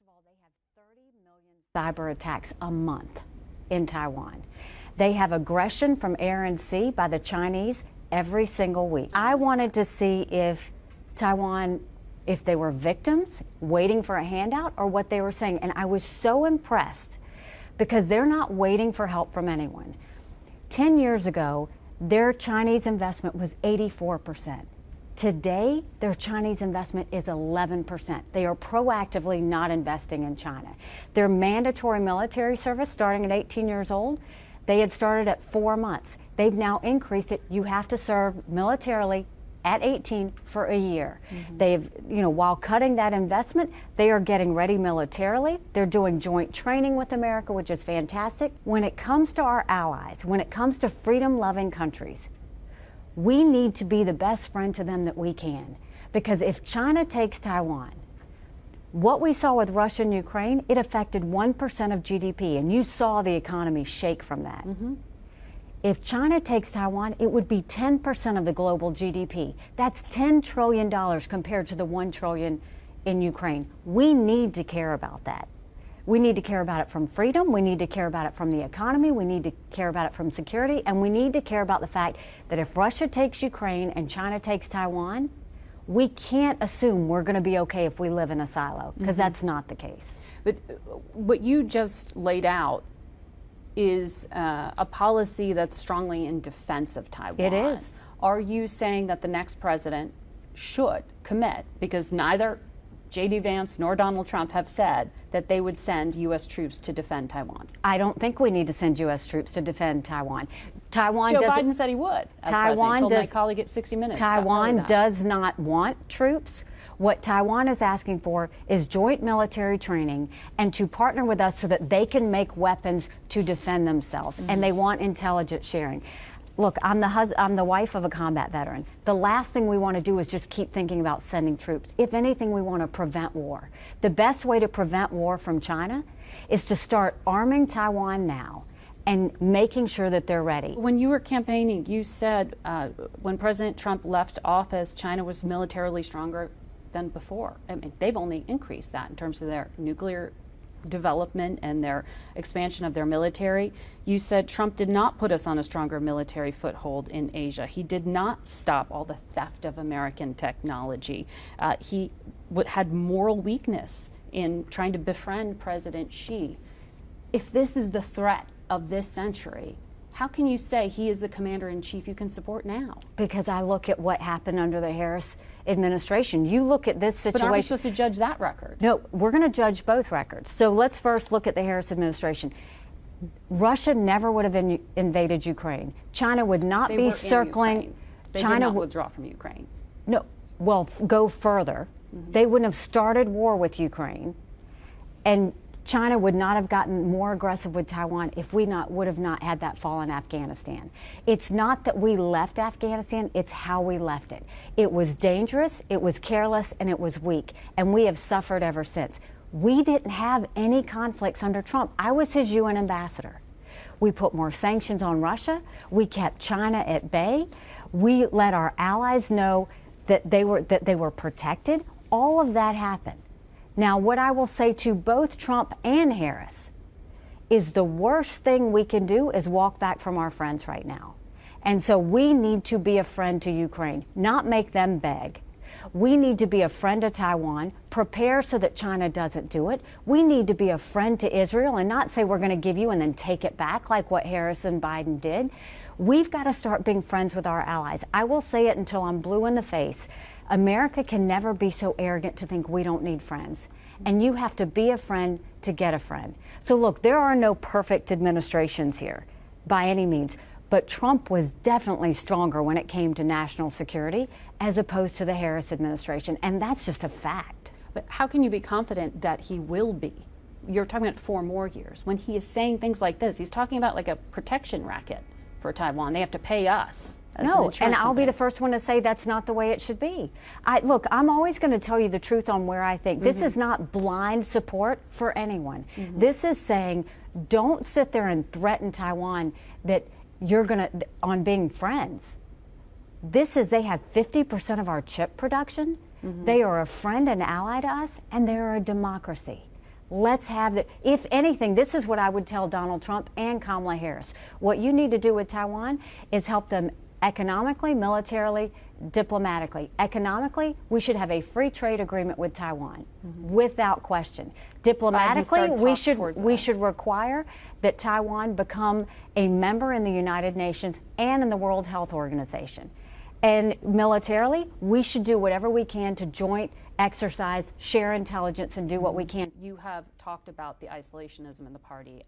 of all, they have 30 million cyber attacks a month in Taiwan. They have aggression from air and sea by the Chinese every single week. I wanted to see if Taiwan, if they were victims waiting for a handout or what they were saying. And I was so impressed because they're not waiting for help from anyone. 10 years ago, their Chinese investment was 84%. Today, their Chinese investment is 11%. They are proactively not investing in China. Their mandatory military service, starting at 18 years old, they had started at 4 months. They've now increased it. You have to serve militarily at 18 for a year. They've, while cutting that investment, they are getting ready militarily. They're doing joint training with America, which is fantastic. When it comes to our allies, when it comes to freedom-loving countries, we need to be the best friend to them that we can. Because if China takes Taiwan, what we saw with Russia and Ukraine, it affected 1% of GDP, and you saw the economy shake from that. If China takes Taiwan, it would be 10% of the global GDP. That's $10 trillion compared to the $1 trillion in Ukraine. We need to care about that. We need to care about it from freedom, we need to care about it from the economy, we need to care about it from security, and we need to care about the fact that if Russia takes Ukraine and China takes Taiwan, we can't assume we're going to be okay if we live in a silo, because that's not the case. But what you just laid out is a policy that's strongly in defense of Taiwan. It is. Are you saying that the next president should commit, because neither J.D. Vance nor Donald Trump have said that they would send U.S. troops to defend Taiwan? I don't think we need to send U.S. troops to defend Taiwan. Joe Biden said he would. Taiwan told my colleague at 60 Minutes. Taiwan does not want troops. What Taiwan is asking for is joint military training and to partner with us so that they can make weapons to defend themselves. And they want intelligence sharing. Look, I'm the wife of a combat veteran. The last thing we want to do is just keep thinking about sending troops. If anything, we want to prevent war. The best way to prevent war from China is to start arming Taiwan now and making sure that they're ready. When you were campaigning, you said when President Trump left office, China was militarily stronger than before. I mean, they've only increased that in terms of their nuclear development and their expansion of their military. You said Trump did not put us on a stronger military foothold in Asia. He did not stop all the theft of American technology. He had moral weakness in trying to befriend President Xi. If this is the threat of this century, how can you say he is the commander-in-chief you can support now? Because I look at what happened under the Harris administration. You look at this situation. But aren't we supposed to judge that record? No, we're going to judge both records. So let's first look at the Harris administration. Russia never would have invaded Ukraine. China would not be circling. They did not withdraw from Ukraine. No, well, go further. They wouldn't have started war with Ukraine, and China would not have gotten more aggressive with Taiwan if we would have not had that fall in Afghanistan. It's not that we left Afghanistan, it's how we left it. It was dangerous, it was careless, and it was weak, and we have suffered ever since. We didn't have any conflicts under Trump. I was his UN ambassador. We put more sanctions on Russia, we kept China at bay, we let our allies know that they were protected. All of that happened. Now, what I will say to both Trump and Harris is the worst thing we can do is walk back from our friends right now. And so we need to be a friend to Ukraine, not make them beg. We need to be a friend to Taiwan, prepare so that China doesn't do it. We need to be a friend to Israel and not say we're going to give you and then take it back like what Harris and Biden did. We've got to start being friends with our allies. I will say it until I'm blue in the face. America can never be so arrogant to think we don't need friends. And you have to be a friend to get a friend. So look, there are no perfect administrations here by any means, but Trump was definitely stronger when it came to national security as opposed to the Harris administration. And that's just a fact. But how can you be confident that he will be? You're talking about 4 more years. When he is saying things like this, he's talking about like a protection racket for Taiwan. They have to pay us. No, and I'll be the first one to say that's not the way it should be. Look, I'm always going to tell you the truth on where I think. This is not blind support for anyone. This is saying don't sit there and threaten Taiwan that you're going to, on being friends. They have 50% of our chip production. They are a friend and ally to us, and they're a democracy. Let's have the, if anything, this is what I would tell Donald Trump and Kamala Harris. What you need to do with Taiwan is help them economically, militarily, diplomatically. Economically, we should have a free trade agreement with Taiwan, without question. Diplomatically, we should require that Taiwan become a member in the United Nations and in the World Health Organization. And militarily, we should do whatever we can to joint exercise, share intelligence, and do what we can. You have talked about the isolationism in the party and